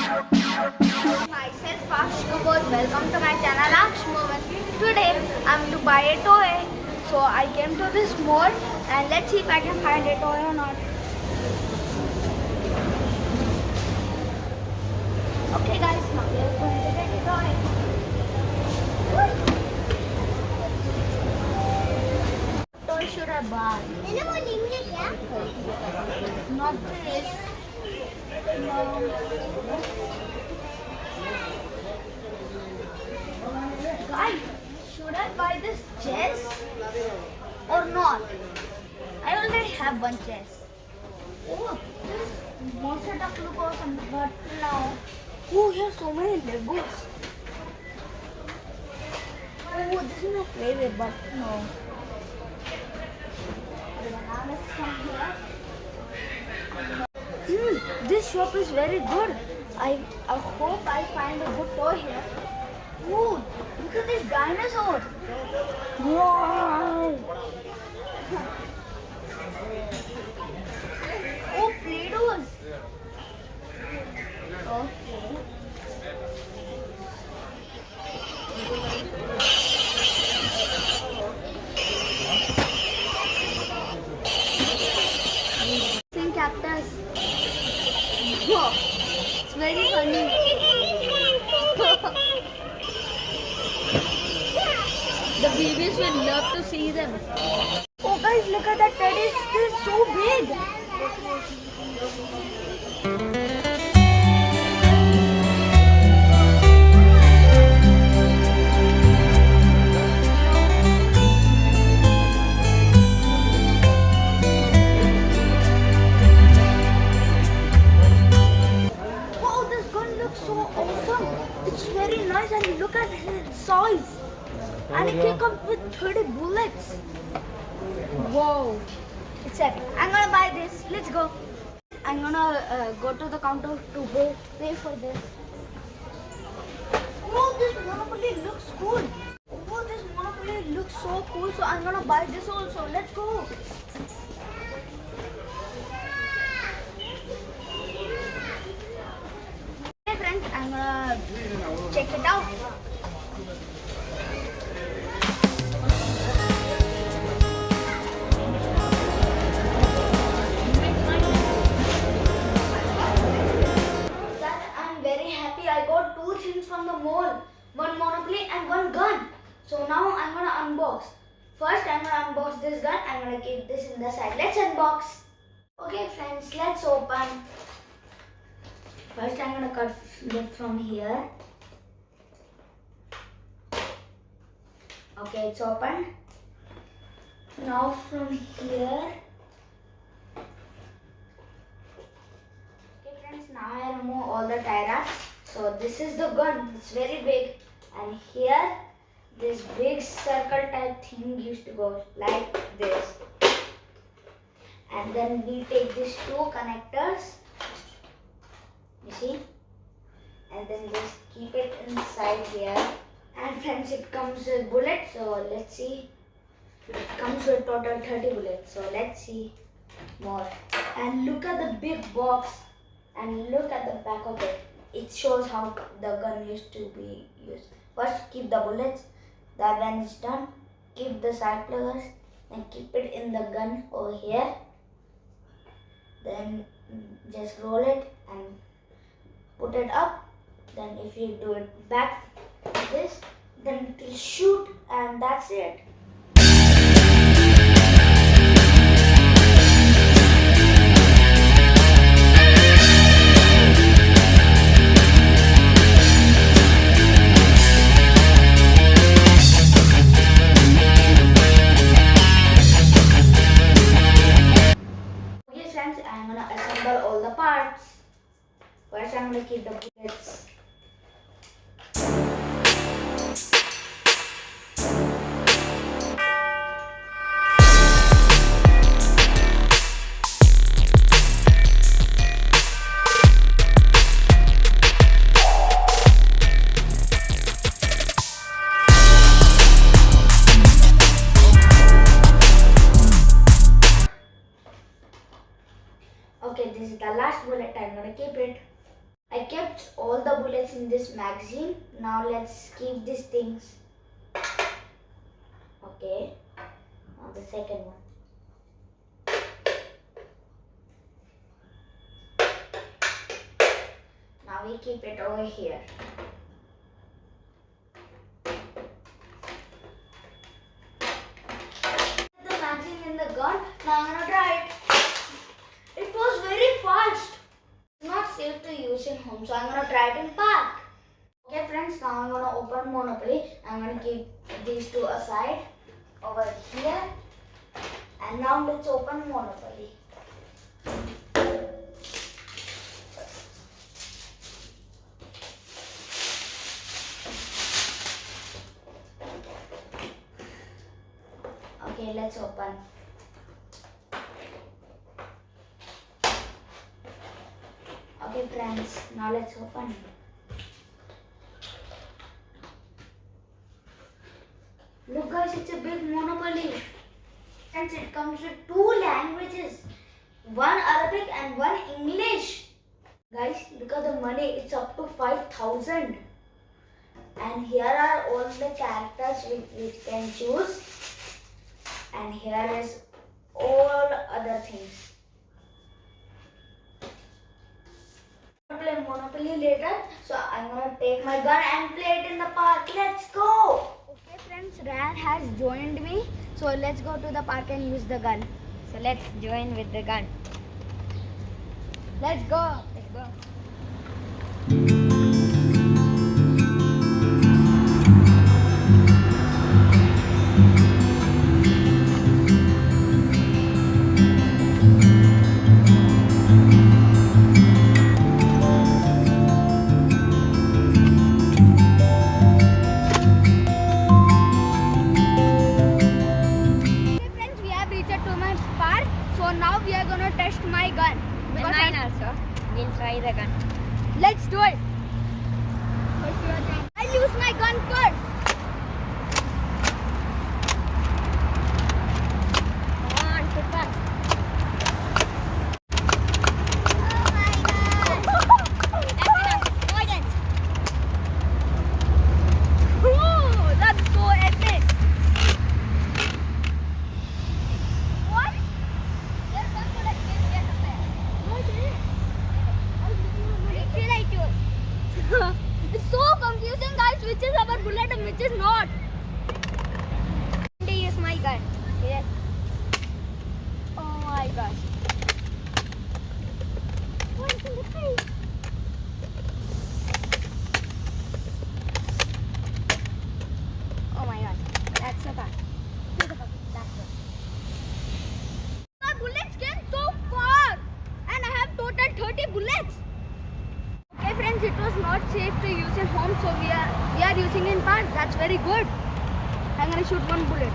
Myself Ash Kapoor. Welcome to my channel Ash Moments. Today I'm to buy a toy. So I came to this mall and let's see if I can find a toy or not. Okay guys, now we are going to get a toy. What toy should I buy? Not this. No. Guys, should I buy this chess or not? I already have one chess. Oh, this monster duck look awesome, but now, oh, here are so many Legos. Oh, this is my favorite, but no. Now let's come here. This shop is very good. I hope I find a good toy here. Ooh, look at this dinosaur. Wow. Oh, Play-Dohs. Okay. Think cactus. Whoa, it's very funny. The babies will love to see them. Oh guys, look at that teddy. It's so big. Wow, this gun looks so awesome. It's very nice and look at its size. And it can come with 30 bullets. Whoa. It's epic. I'm gonna buy this. Let's go. I'm gonna go to the counter to pay for this. Oh, this Monopoly looks cool. Oh, this Monopoly looks so cool. So I'm gonna buy this also. Let's go. Hey friends, I'm gonna check it out. From the mall, one Monopoly and one gun. So now I'm gonna unbox. First I'm gonna unbox this gun. I'm gonna keep this in the side. Let's unbox. Okay friends, let's open. First I'm gonna cut it from here. Okay, it's open. Now from here. Okay friends, now I remove all the tie wraps. So this is the gun, it's very big, and here this big circle type thing used to go like this. And then we take these two connectors, you see, and then just keep it inside here. And friends, it comes with bullets, so let's see. It comes with total 30 bullets, so let's see more. And look at the big box, and look at the back of it. It shows how the gun used to be used. First, keep the bullets. That when it's done, keep the side pluggers and keep it in the gun over here. Then just roll it and put it up. Then if you do it back like this, then it will shoot, and that's it. I'm gonna assemble all the parts. First, I'm gonna keep the bullets. Okay, this is the last bullet. I'm gonna keep it. I kept all the bullets in this magazine. Now let's keep these things. Okay. Now the second one. Now we keep it over here. The magazine in the gun. Now I'm gonna try it. It was very fast. It's not safe to use in home, so I'm gonna try it in park. Okay friends, now I'm gonna open Monopoly. I'm gonna keep these two aside over here. And now let's open Monopoly. Okay, let's open. Okay friends, now let's open. Look guys, it's a big Monopoly. And it comes with 2 languages. One Arabic and one English. Guys, look at the money. It's up to 5,000. And here are all the characters which we can choose. And here is all other things. I'm gonna play Monopoly later, so I'm gonna take my gun and play it in the park. Let's go! Okay friends, Ryan has joined me, so let's go to the park and use the gun. So let's join with the gun. Let's go! Let's go. So now we are gonna test my gun. And mine also. We'll try the gun. Let's do it. I'll use my gun first. Come on, shoot us. Oh my god. That's enough. Avoidance. Ooh, that's so epic. What? There's one bullet here somewhere. Which will I choose? It's so confusing guys, which is our bullet and which is not. To use my gun. Here. Oh my gosh. What is in the face? Oh my god. That's so bad. Beautiful. That's good. Our bullets came so far and I have total 30 bullets. Okay friends, it was not safe to use in home, so we are using in park. That's very good. I'm gonna shoot one bullet.